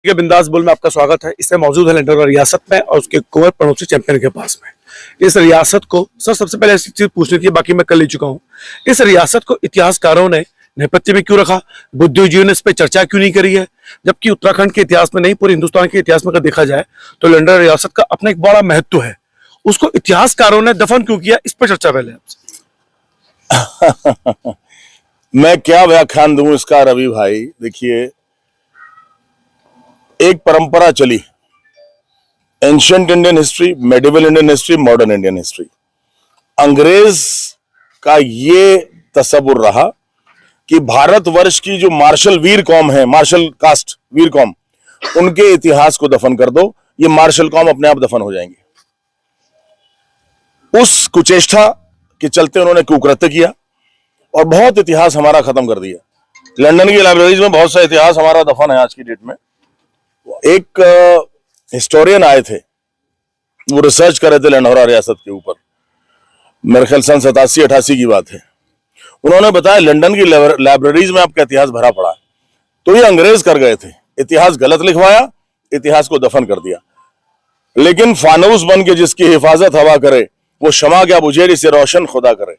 के बिंदास बोल में आपका स्वागत है। इसमें मौजूद है लंदन और रियासत में और उसके कुंवर पड़ोसी चैंपियन के पास में। इस रियासत को सबसे पहले ऐसी चीज पूछनी थी, बाकी मैं कर ले चुका हूँ। इस रियासत को इतिहासकारों ने नेपथ्य में क्यों रखा, बुद्धिजीवियों ने इस पर चर्चा क्यों नहीं करी है, जबकि उत्तराखंड के इतिहास में नहीं पूरे हिंदुस्तान के इतिहास में अगर देखा जाए तो लंदन रियासत का अपना एक बड़ा महत्व है। उसको इतिहासकारों ने दफन क्यों किया, इस पर चर्चा पहले आपसे। मैं क्या व्याख्यान दूं इसका रवि भाई। देखिए, एक परंपरा चली, ancient Indian history, medieval Indian history, modern Indian history. अंग्रेज का ये तसव्वुर रहा कि भारतवर्ष की जो मार्शल वीर कौम है, मार्शल कास्ट वीर कौम, उनके इतिहास को दफन कर दो, ये मार्शल कौम अपने आप दफन हो जाएंगे। उस कुचेष्टा के चलते उन्होंने कुकृत्य किया और बहुत इतिहास हमारा खत्म कर दिया। लंदन की लाइब्रेरीज में बहुत सा इतिहास हमारा दफन है आज की डेट में। एक हिस्टोरियन आए थे, वो रिसर्च कर रहे थे लंढौरा रियासत के ऊपर, मेरे ख्याल सन 87-88 की बात है। उन्होंने बताया लंदन की लाइब्रेरीज में आपका इतिहास भरा पड़ा है। तो ये अंग्रेज कर गए थे, इतिहास गलत लिखवाया, इतिहास को दफन कर दिया। लेकिन फानूस बन के जिसकी हिफाजत हवा करे, वो शमा क्या बुझे जिसे रोशन खुदा करे।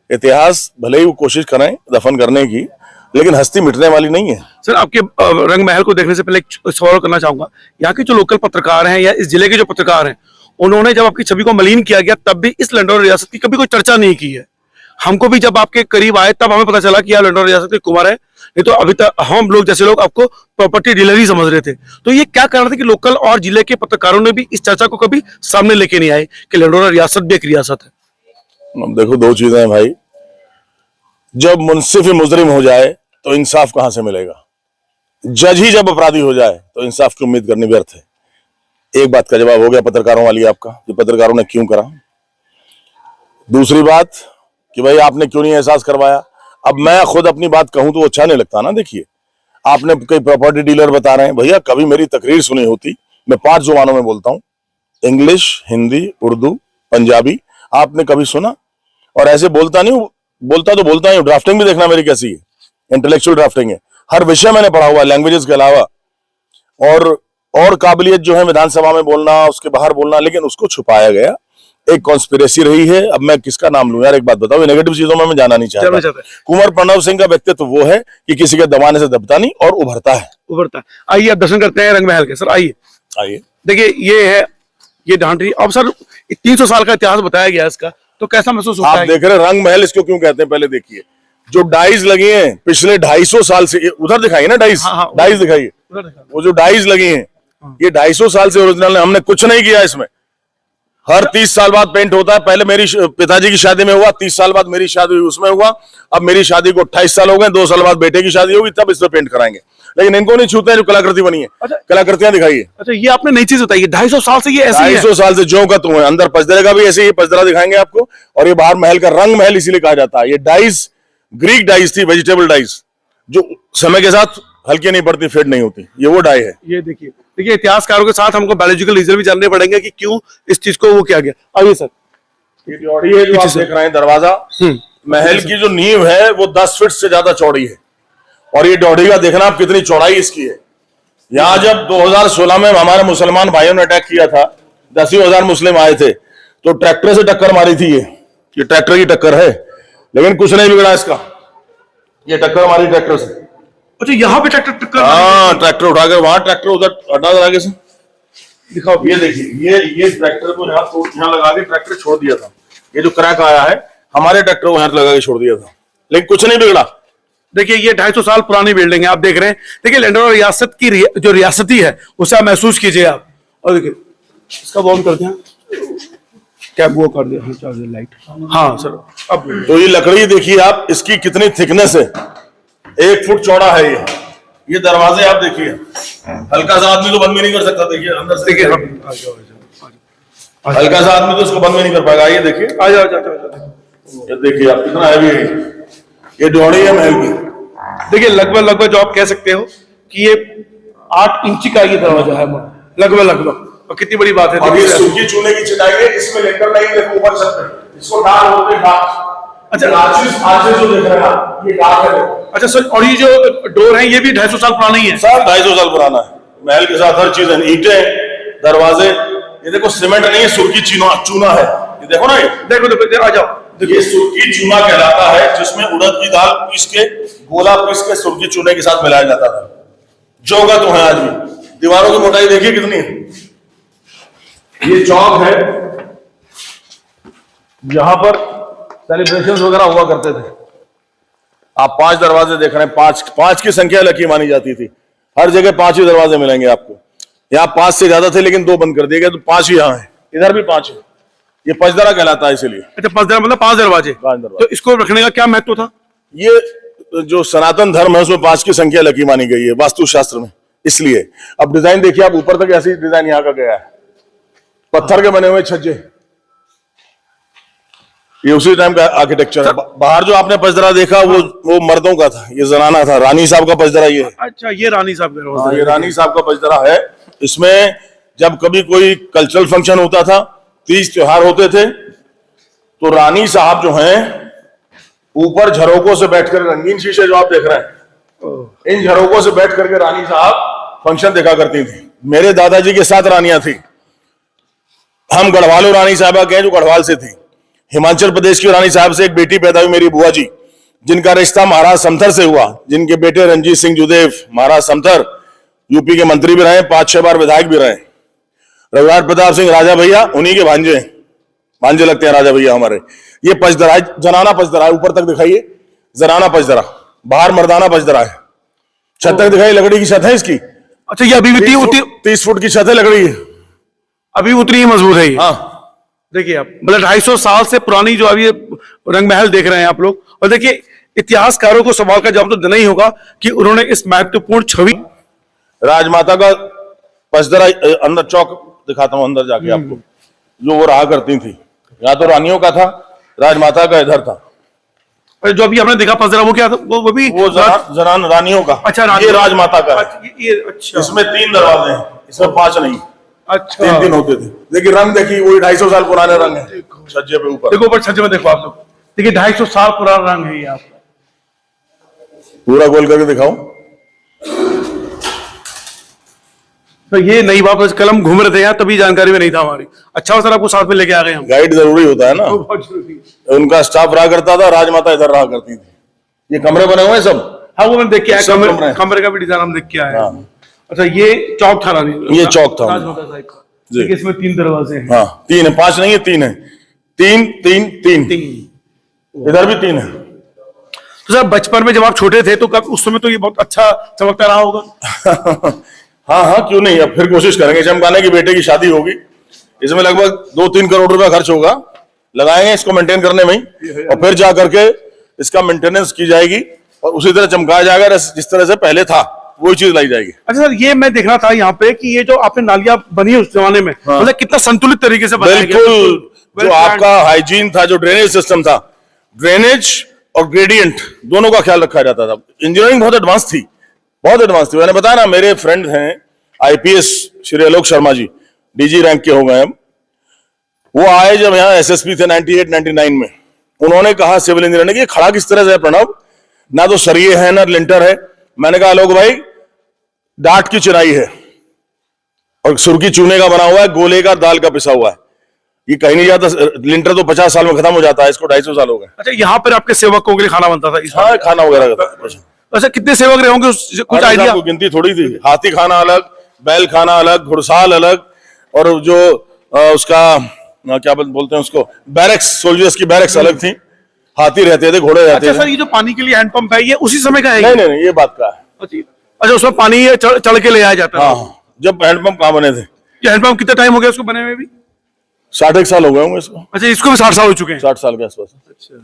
इतिहास भले ही वो कोशिश करें दफन करने की, लेकिन हस्ती मिटने वाली नहीं है। सर, आपके रंग महल को देखने से पहले एक सवाल करना चाहूंगा। यहाँ के जो लोकल पत्रकार हैं या इस जिले के जो पत्रकार हैं, उन्होंने जब आपकी छवि को मलिन किया गया तब भी इस लंढौरा रियासत की कभी कोई चर्चा नहीं की है। हमको भी जब आपके करीब आए तब हमें पता चला कि यह लंढौरा रियासत के कुंवर है, नहीं तो अभी तक हम लोग जैसे लोग आपको प्रॉपर्टी डीलर ही समझ रहे थे। तो ये क्या कारण था कि लोकल और जिले के पत्रकारों ने भी इस चर्चा को कभी सामने लेके नहीं आए कि लंढौरा रियासत भी एक रियासत है? देखो, दो चीजें हैं भाई। जब मुंसिफ ही मुजरिम हो जाए तो इंसाफ कहां से मिलेगा? जज ही जब अपराधी हो जाए तो इंसाफ की उम्मीद करनी व्यर्थ है। एक बात का जवाब हो गया पत्रकारों वाली आपका, कि पत्रकारों ने क्यों करा। दूसरी बात कि भाई आपने क्यों नहीं एहसास करवाया। अब मैं खुद अपनी बात कहूं तो अच्छा नहीं लगता ना। देखिए, आपने कई प्रॉपर्टी डीलर बता रहे हैं, भैया कभी मेरी तकरीर सुनी होती? मैं 5 जुबानों में बोलता हूं, इंग्लिश, हिंदी, उर्दू, पंजाबी। आपने कभी सुना? और ऐसे बोलता नहीं, बोलता तो बोलता ही। ड्राफ्टिंग भी देखना मेरी कैसी है, इंटेलेक्चुअल ड्राफ्टिंग है। हर विषय मैंने पढ़ा हुआ, लैंग्वेजेस के अलावा। और काबिलियत जो है विधानसभा में बोलना, उसके बाहर बोलना, लेकिन उसको छुपाया गया। एक कॉन्स्पिरेसी रही है। अब मैं किसका नाम लूं यार? एक बात बताओ, नेगेटिव चीजों में मैं जाना नहीं चाहता। कुंवर प्रणव सिंह का व्यक्तित्व वो है कि किसी के दबाने से दबता नहीं और उभरता है। आइए आप दर्शन करते हैं रंग महल के। सर आइए। देखिए, ये है, ये ढांढरी। अब सर 300 साल का इतिहास बताया गया इसका, तो कैसा महसूस होता है? आप देख रहे रंग महल इसको क्यों कहते हैं? पहले देखिए, जो डाइज लगी हैं पिछले 250 साल से, उधर दिखाइए ना डाइज। डाइज दिखाइए, वो जो डाइज लगी हैं, ये 250 साल से ओरिजिनल है। हमने कुछ नहीं किया इसमें। हर 30 साल बाद पेंट होता है। पहले मेरी पिताजी की शादी में हुआ, 30 साल बाद मेरी शादी हुई, उसमें हुआ। अब मेरी शादी को 28 साल हो गए, 2 साल बाद बेटे की शादी होगी, तब इस पे पेंट कराएंगे। लेकिन इनको नहीं छूते हैं जो कलाकृति बनी है। अच्छा, कलाकृतियां दिखाइए। अच्छा, ये आपने नई चीज बताई है। 250 साल से ये ऐसी है। 250 साल से ज्यों का त्यों है। अंदर पचदरे का भी ऐसे ही पचदरा दिखाएंगे आपको। और ये बाहर महल का रंग महल इसीलिए कहा जाता है। ये डाइज ग्रीक डाइज थी, वेजिटेबल डाइज, जो समय के साथ हल्की नहीं पड़ती, फेड नहीं होती। ये वो डाई है। ये देखिए, इतिहासकारों के साथ हमको बायोलॉजिकल रीजन भी जानने पड़ेंगे कि क्यों इस चीज को वो किया गया। आइए सर। ये चौड़ी है जो आप देख रहे हैं दरवाजा। महल की जो नींव है वो 10 फीट से ज्यादा चौड़ी है। और ये डोढ़ी का देखना आप कितनी चौड़ाई इसकी है। यहाँ जब 2016 में हमारे मुसलमान भाइयों ने अटैक किया था, 10,000 मुस्लिम आए थे, तो ट्रैक्टर से टक्कर मारी थी। ये ट्रैक्टर की टक्कर है, लेकिन कुछ नहीं बिगड़ा इसका। ये टक्कर मारी ट्रैक्टर से। अच्छा, यहाँ पे ट्रैक्टर? हाँ, ट्रैक्टर उठाकर वहां, ट्रैक्टर उधर हटा दे आगे से। दिखाओ, ये देखिए, ये ट्रैक्टर को यहाँ लगा के ट्रैक्टर छोड़ दिया था। ये जो क्रैक आया है, हमारे ट्रैक्टर को यहाँ लगा के छोड़ दिया था, लेकिन कुछ नहीं बिगड़ा। देखिए, ये 250 साल पुरानी बिल्डिंग है, आप देख रहे हैं। देखिए, लंढौरा रियासत की जो रियासती है उसे आप महसूस कीजिए आप। और देखिए, इसका बॉन्ड कर दिया, क्या वो कर दिया, लाइट। हाँ सर, अब तो ये लकड़ी देखिए आप, इसकी कितनी थिकनेस है, 1 फुट चौड़ा है ये दरवाजे आप देखिए। हल्का सा आदमी तो बंद भी नहीं कर सकता। देखिए अंदर से, देखिए हल्का सा आदमी तो इसको बंद भी नहीं कर पाएगा। ये देखिए, आ जाओ। ये देखिए आप, कितना हैवी है ये डोरी है महल की। देखिए, लगभग जो आप कह सकते हो कि ये 8 इंची का ये दरवाजा है लगभग। और कितनी बड़ी बात है। ये सूखी चूने की चटाई है, इसमें लेकर नहीं ऊपर सकते, इसको डाल होते हैं। अच्छा, आर्चेस जो देख रहे हैं आप, ये डार्क है। अच्छा सर, और ये जो डोर है ये भी 250 साल पुराना ही है? सर 250 साल पुराना है। महल के साथ हर चीज है, ईंटें, दरवाजे। ये देखो सीमेंट नहीं है, सुर्खी चूना है। ये देखो ना, ये देखो देखो आ जाओ, ये सुर्खी चूना कहलाता है, जिसमें उड़द की दाल पीस के, गोला पीस के सुर्खी चूने के साथ मिलाया जाता था। जोगा तो है आज भी। दीवारों की मोटाई देखिए कितनी है। ये चौक है, यहां पर सेलिब्रेशन वगैरह हुआ करते थे। आप 5 दरवाजे देख रहे हैं, 5 की संख्या लकी मानी जाती थी। हर जगह 5 ही दरवाजे मिलेंगे आपको। यहाँ 5 से ज्यादा थे, लेकिन 2 बंद कर दिए गए, तो 5 ही यहाँ है। इधर भी 5 है। ये पचदरा कहलाता है इसीलिए। अच्छा, 5 दरवाजे मतलब 5 दरवाजे। 5 दरवाजे। तो इसको रखने का क्या महत्व था? ये जो सनातन धर्म है उसमें 5 की संख्या लकी मानी गई है वास्तुशास्त्र में, इसलिए। अब डिजाइन देखिए आप, ऊपर तक ऐसी डिजाइन यहाँ का गया है, पत्थर के बने हुए छज्जे। ये उसी टाइम का आर्किटेक्चर है। बाहर जो आपने पचदरा देखा वो मर्दों का था, ये जनाना था। रानी साहब का पचदरा ये है। अच्छा, ये रानी साहब का दरवाजा। ये रानी साहब का पचदरा है। इसमें जब कभी कोई कल्चरल फंक्शन होता था, तीज त्योहार होते थे, तो रानी साहब जो हैं ऊपर झरोकों से बैठकर, रंगीन शीशे जो आप देख रहे हैं, इन झरोकों से बैठ करके रानी साहब फंक्शन देखा करती थी। मेरे दादाजी के साथ रानियां थी। हम गढ़वालो रानी साहबा के हैं, जो गढ़वाल से थी। हिमाचल प्रदेश की रानी साहब से एक बेटी पैदा हुई, मेरी बुआ जी, जिनका रिश्ता महाराज समथर से हुआ, जिनके बेटे रंजीत सिंह जुदेव महाराज समथर यूपी के मंत्री भी रहे, 5-6 बार विधायक भी रहे। रघुराज प्रताप सिंह राजा भैया उन्हीं के भांजे लगते हैं राजा भैया हमारे। ये पचदरा है, जनाना पचदरा है। ऊपर तक दिखाइए, जनाना पचदरा, बाहर मर्दाना पचदरा है। छत तक दिखाई, लकड़ी की छत है इसकी। अच्छा, ये अभी भी 30 फुट की छत है, लकड़ी की, अभी उतनी ही मजबूत है ये। हाँ। देखिए आप, मतलब 250 साल से पुरानी जो अभी रंग महल देख रहे हैं आप लोग। और देखिए, इतिहासकारों को सवाल का जवाब तो देना ही होगा कि उन्होंने इस महत्वपूर्ण छवि, राजमाता का पचदरा, अंदर चौक दिखाता हूं अंदर जाके आपको, जो वो रहा करती थी। यहाँ तो रानियों का था, राजमाता का इधर था। जो अभी आपने देखा पचदरा, वो क्या था? वो भी वो जनान रानियों का। अच्छा, ये राजमाता का है। अच्छा, इसमें 3 दरवाजे हैं, इसमें 5 नहीं। अच्छा, 3 होते थे। देखिए रंग, देखिए वही 250 साल पुराने रंग है छज्जे पे ऊपर। देखो ऊपर छज्जे में देखो आप लोग, देखिए 250 साल पुराना रंग है ये आपका। पूरा गोल करके दिखाऊं? तो ये नई बात, कलम घूम रहे थे यहाँ, तभी जानकारी में नहीं था हमारी। अच्छा सर, आपको साथ में लेके आ गए हम। गाइड जरूरी होता है ना, बहुत जरूरी है। उनका स्टाफ रहा करता था, राजमाता इधर रहा करती थी। ये कमरे बने हुए हैं सब। हाँ, वो मैंने देख के आया, सब कमरे। कमरे का भी डिजाइन हम देख के आए। हाँ। अच्छा, ये चौक था रानी, ये चौक था राजमाता साहब का। जी। देखिए, इसमें 3 दरवाजे हैं। हाँ, 3 है, 5 नहीं है, 3 है। 3 इधर भी 3 है। तो सर, बचपन में जब आप छोटे थे तो कब, उस समय तो ये बहुत अच्छा चमकता रहा होगा। हाँ हाँ, क्यों नहीं। अब फिर कोशिश करेंगे चमकाने की। बेटे की शादी होगी, इसमें लगभग 2-3 करोड़ रुपया खर्च होगा, लगाएंगे इसको मेंटेन करने में ही, और फिर जा करके इसका मेंटेनेंस की जाएगी और उसी तरह चमकाया जाएगा जिस तरह से पहले था, वही चीज लाई जाएगी। अच्छा सर, ये मैं देखना था यहाँ पे कि ये जो आपने नालियां बनी उस जमाने में, हाँ। मतलब कितना संतुलित तरीके से बनाया गया। बिल्कुल, जो आपका हाइजीन था, जो ड्रेनेज सिस्टम था, ड्रेनेज और ग्रेडियंट दोनों का ख्याल रखा जाता था। इंजीनियरिंग बहुत एडवांस थी, बहुत एडवांस थी। मैंने बताया ना, मेरे फ्रेंड हैं IPS Shri Alok Sharma ji, DG rank के हो गए हम। वो आए जब यहाँ एसएसपी थे 98-99 में, उन्होंने कहा सिविल इंजीनियर ने कि खड़ा किस तरह से है प्रणव, ना तो सरिये है ना लिंटर है। मैंने कहा आलोक भाई, डाट की चिनाई है और सुर्खी चूने का बना हुआ है, गोले का दाल का पिसा हुआ है, ये कहीं नहीं जाता। लिंटर तो 50 साल में खत्म हो जाता है, इसको 250 साल हो गए। अच्छा, यहाँ पर आपके सेवकों के लिए खाना बनता था? हाँ, खाना वगैरह। अच्छा, कितने सेवक रहे होंगे, कुछ आइडिया? गिनती थोड़ी थी। हाथी खाना अलग, बैल खाना अलग, घुड़साल अलग, और जो उसका क्या बोलते हैं उसको, बैरक्स, सोल्जर्स की बैरक्स अलग थी। हाथी रहते थे, घोड़े रहते थे। अच्छा सर, ये जो पानी के लिए हैंडपंप है, ये उसी समय का है? नहीं नहीं, ये बात का है। अच्छा, उसमें पानी चढ़ के ले आया जाता है? हाँ, जब हैंडपंप कहाँ बने थे। ये हैंडपंप कितना टाइम हो गया उसको बने हुए? भी 60 साल हो गए होंगे इसको। अच्छा, इसको भी 60 साल हो चुके हैं? 60 साल के आसपास। अच्छा,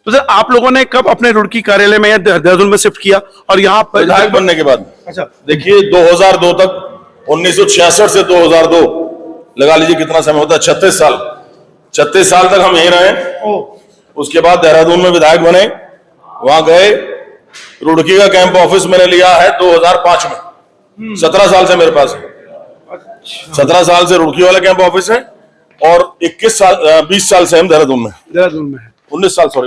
तो सर आप लोगों ने कब अपने रुड़की कार्यालय में या देहरादून में शिफ्ट किया, और यहाँ पर विधायक बनने के बाद? अच्छा, देखिए 2002 तक, 1966 से 2002 लगा लीजिए कितना समय होता है, 36 साल। 36 साल तक हम यहीं रहे। उसके बाद देहरादून में विधायक बने, वहां गए। रुड़की का कैंप ऑफिस मैंने लिया है 2005 में। 17 साल से मेरे पास है। 17 साल से रुड़की वाला कैंप ऑफिस है, और 20 साल से हम देहरादून में है। 19 साल से।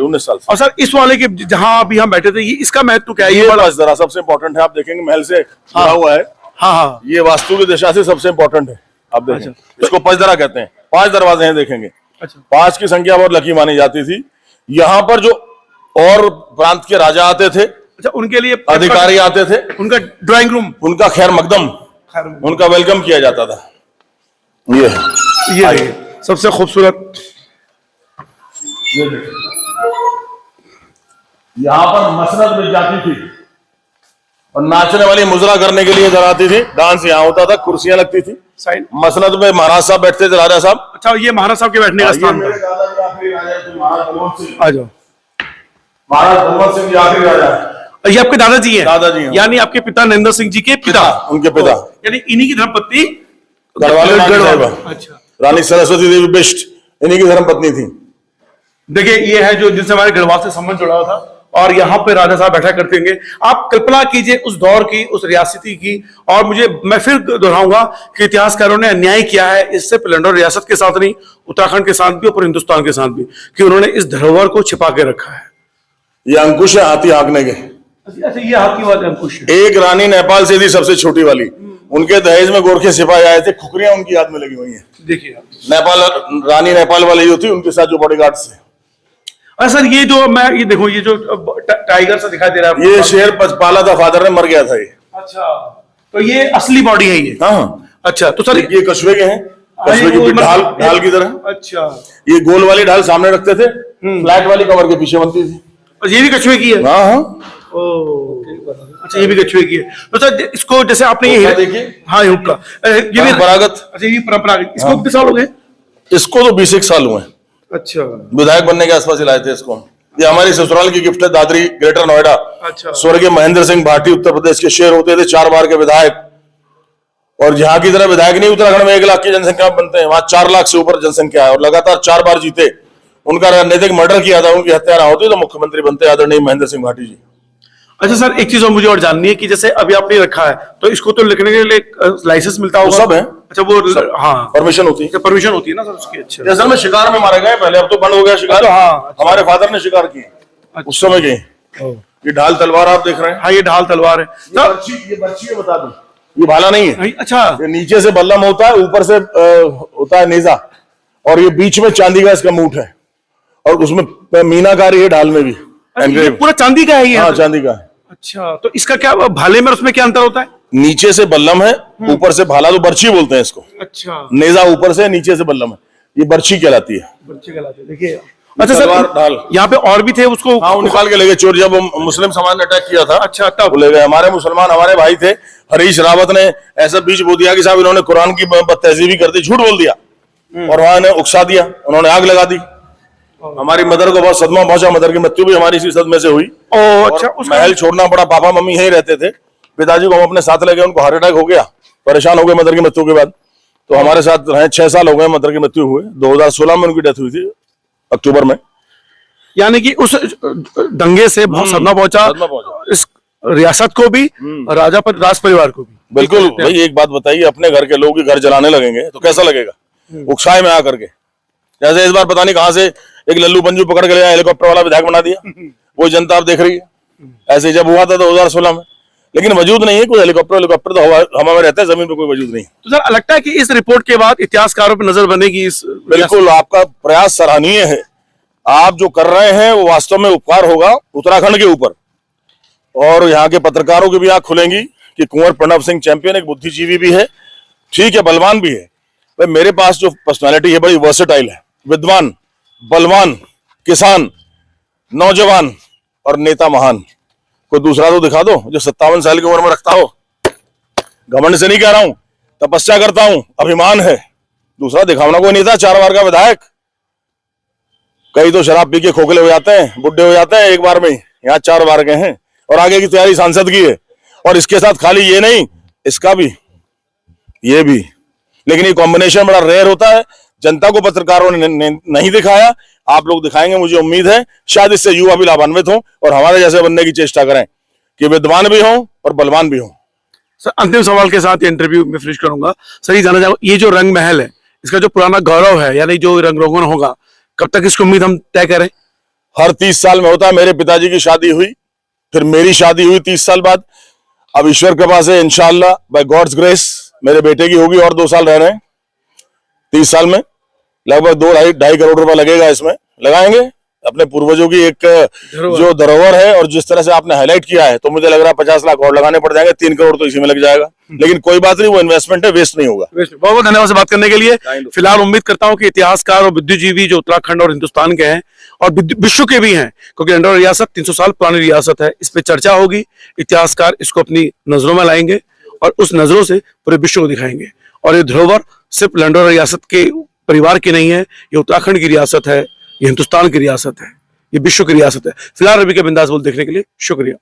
और सर, इस वाले के जहां अभी हम बैठे थे, ये इसका महत्व क्या है? ये बड़ा जरा सबसे इंपॉर्टेंट है, आप देखेंगे महल से जुड़ा हुआ है। हाँ हाँ। ये वास्तु की दिशा से सबसे इंपॉर्टेंट है। आप देखें, इसको पंचदरा कहते हैं। 5 दरवाजे हैं, देखेंगे। अच्छा। 5 की संख्या बहुत लकी मानी जाती थी। यहाँ पर जो और प्रांत के राजा आते थे, अच्छा, उनके लिए अधिकारी आते थे, उनका ड्राइंग रूम, उनका खैर मकदम, उनका वेलकम किया जाता था। ये ये सबसे खूबसूरत। यहाँ पर मसनद मिल जाती थी और नाचने वाली मुजरा करने के लिए इधर आती थी। डांस यहाँ होता था, कुर्सियां लगती थी साइड। मसनद में महाराज साहब बैठते थे, राजा साहब। अच्छा, ये महाराज साहब के बैठने का स्थान मेरे था। दादाजी आखिरी राजा थे, महाराज बलवंत सिंह। आ जाओ। महाराज बलवंत सिंह जी आखिरी राजा है। ये आपके दादाजी हैं? दादाजी हैं। यानी आपके पिता नरेंद्र सिंह जी के पिता, उनके पिता, यानी इन्हीं की धर्मपत्नी गढ़वाल साहिबा, अच्छा, रानी सरस्वती देवी बिष्ट, इन्हीं की धर्मपत्नी थी। देखिए ये है जो जिनसे हमारे गढ़वाल से संबंध जुड़ा हुआ था, और यहाँ पे राजा साहब बैठा करते होंगे। आप कल्पना कीजिए उस दौर की, उस रियासती की। और मैं फिर दोहराऊंगा कि इतिहासकारों ने अन्याय किया है इससे पिलंडर रियासत के साथ नहीं, उत्तराखंड के साथ भी और हिंदुस्तान के साथ भी, कि उन्होंने इस धरोहर को छिपा के रखा है। ये अंकुश है हाथी हाँकने के। अच्छा, ये हाथ की बात अंकुश है। एक रानी नेपाल से थी, सबसे छोटी वाली। उनके दहेज में गोरखे सिपाही आए थे, खुकरियां उनकी याद में लगी हुई हैं। देखिए नेपाल रानी, नेपाल वाली जो थी, उनके साथ जो बॉडीगार्ड थे। सर ये जो ये देखो, ये जो टाइगर सा दिखाई दे रहा है, ये शेर पाला था, फादर ने, मर गया था ये। अच्छा, तो ये असली बॉडी है ये? हाँ। अच्छा, तो सर ये कछुए के हैं, कछुए की ढाल की तरह। अच्छा, ये गोल वाली ढाल सामने रखते थे, फ्लैट वाली कवर के पीछे बनती थी। और ये भी कछुए की है? हाँ हाँ। अच्छा, ये भी कछुए की है। तो सर इसको जैसे आपने ये देखिए, हाँ, ये हुक्का, ये भी परंपरागत। अच्छा, ये परंपरागत। इसको कितने साल हो गए? इसको तो 20 साल हुए। अच्छा, विधायक बनने के आसपास ही लाए थे इसको। ये हमारी ससुराल की गिफ्ट है, दादरी, ग्रेटर नोएडा। अच्छा। स्वर्गीय महेंद्र सिंह भाटी उत्तर प्रदेश के शेर होते थे, 4 बार के विधायक। और यहाँ की तरह विधायक नहीं, उत्तराखंड में 1 लाख की जनसंख्या बनते हैं, वहां 4 लाख से ऊपर जनसंख्या है, और लगातार 4 बार जीते। उनका राजनीतिक मर्डर किया था, उनकी हत्या ना होती तो मुख्यमंत्री बनते आदरणीय महेंद्र सिंह भाटी जी। अच्छा सर, एक चीज और मुझे और जाननी है कि जैसे अभी आपने रखा है, तो इसको तो लिखने के लिए लाइसेंस मिलता होगा? सब है। अच्छा, वो हाँ, परमिशन होती है। परमिशन होती है ना सर उसकी? अच्छा, असल में शिकार में मारे गए पहले, अब तो बंद हो गया शिकार। तो हाँ, हमारे फादर ने शिकार किए उस समय के। ये ढाल तलवार आप देख रहे हैं? हाँ, ये ढाल तलवार है। ये बर्छी है, बता दूं, ये भाला नहीं है। अच्छा, ये नीचे से बल्लम होता है, ऊपर से होता है नेजा, और ये बीच में चांदी का इसका मूठ है, और उसमें मीनाकारी है ढाल में भी। ये पूरा चांदी का है ये? हाँ, चांदी का है। अच्छा, तो इसका क्या भाले में उसमें क्या अंतर होता है? नीचे से बल्लम है, ऊपर से भाला, तो बर्छी बोलते हैं इसको। अच्छा, नेजा ऊपर से, नीचे से बल्लम है, ये बर्छी कहलाती है। बर्छी कहलाती है। देखिए, अच्छा सर, यहाँ पे और भी थे उसको? हाँ, वो निकाल के ले गए चोर, जब मुस्लिम समाज ने अटैक किया था। अच्छा, तब ले गए। हमारे मुसलमान हमारे भाई थे, हरीश रावत ने ऐसा बीच बो दिया कि साहब इन्होंने कुरान की तहजीबी कर दी, झूठ बोल दिया, और वहां ने उकसा दिया, उन्होंने आग लगा दी। हमारी मदर को बहुत सदमा पहुंचा, मदर की मृत्यु भी हमारी इसी सदमे से हुई। अच्छा, महल छोड़ना पड़ा, पापा मम्मी यहीं रहते थे। पिताजी को हम अपने साथ ले गए, उनको हार्ट अटैक हो गया, परेशान हो गए मदर की मृत्यु के बाद। तो हमारे साथ रहे, 6 साल हो गए मदर की मृत्यु हुए। 2016 में उनकी डेथ हुई थी, अक्टूबर में। यानी कि उस दंगे से बहुत सदमा पहुंचा इस रियासत को भी, राज परिवार को भी। बिल्कुल भाई, एक बात बताइए, अपने घर के लोग ही घर जलाने लगेंगे तो कैसा लगेगा उकसाए में आकर के। जैसे इस बार पता नहीं कहां से एक लल्लू पंजू पकड़ के लिया, हेलीकॉप्टर वाला विधायक बना दिया, वो जनता आप देख रही है। ऐसे जब हुआ था 2016 में, लेकिन वजूद नहीं है कोई हेलीकॉप्टर तो हवा में रहता है, जमीन पर कोई वजूद नहीं। तो सर लगता है कि इस रिपोर्ट के बाद इतिहासकारों पर नजर बनेगी इस? बिल्कुल, आपका प्रयास सराहनीय है। आप जो कर रहे हैं वो वास्तव में उपकार होगा उत्तराखंड के ऊपर, और यहाँ के पत्रकारों की भी आंख खुलेंगी कि कुंवर प्रणव सिंह चैंपियन एक बुद्धिजीवी भी है, ठीक है, बलवान भी है। भाई मेरे पास जो पर्सनालिटी है बड़ी वर्सेटाइल है, विद्वान, बलवान, किसान, नौजवान और नेता महान। कोई दूसरा तो दिखा दो जो 57 साल की उम्र में रखता हो। घमंड से नहीं कह रहा हूं, तपस्या करता हूं, अभिमान है। दूसरा दिखावना कोई नेता, 4 बार का विधायक। कई तो शराब पी के खोखले हो जाते हैं, बुढ़े हो जाते हैं एक बार में, यहाँ 4 बार के हैं, और आगे की तैयारी सांसद की है। और इसके साथ खाली ये नहीं, इसका भी, ये भी। लेकिन ये कॉम्बिनेशन बड़ा रेयर होता है, जनता को पत्रकारों ने नहीं दिखाया। आप लोग दिखाएंगे, मुझे उम्मीद है। शायद इससे युवा भी लाभान्वित हों और हमारे जैसे बनने की चेष्टा करें कि विद्वान भी हों और बलवान भी हों। सर अंतिम सवाल के साथ इंटरव्यू में फिनिश करूंगा। सर ये जानना चाहूंगा, ये जो रंग महल है, इसका जो पुराना गौरव है, यानी जो रंग रोगन होगा, कब तक इसकी उम्मीद हम तय करें? हर 30 साल में होता है। मेरे पिताजी की शादी हुई, फिर मेरी शादी हुई 30 साल बाद। अब ईश्वर कृपा से इंशाल्लाह बाय गॉड्स ग्रेस मेरे बेटे की होगी और 2 साल रह रहे हैं। 30 साल में लगभग 2-2.5 करोड़ रुपए लगेगा, इसमें लगाएंगे। अपने पूर्वजों की एक जो धरोहर है, और जिस तरह से आपने हाईलाइट किया है, तो मुझे लग रहा है 50 लाख और लगाने पड़ जाएंगे, 3 करोड़ तो इसी में लग जाएगा। लेकिन कोई बात नहीं, वो इन्वेस्टमेंट है, वेस्ट नहीं होगा। बहुत बहुत धन्यवाद से बात करने के लिए। फिलहाल उम्मीद करता हूं कि इतिहासकार और बुद्धिजीवी जो उत्तराखंड और हिंदुस्तान के हैं और विश्व के भी हैं, क्योंकि लंडौर रियासत 300 साल पुरानी रियासत है, इस पे चर्चा होगी, इतिहासकार इसको अपनी नजरों में लाएंगे और उस नजरों से पूरे विश्व को दिखाएंगे। और ये धरोहर सिर्फ लंडौर रियासत के परिवार की नहीं है, ये उत्तराखंड की रियासत है, ये हिंदुस्तान की रियासत है, ये विश्व की रियासत है। फिलहाल रवि के बिंदास बोल देखने के लिए शुक्रिया।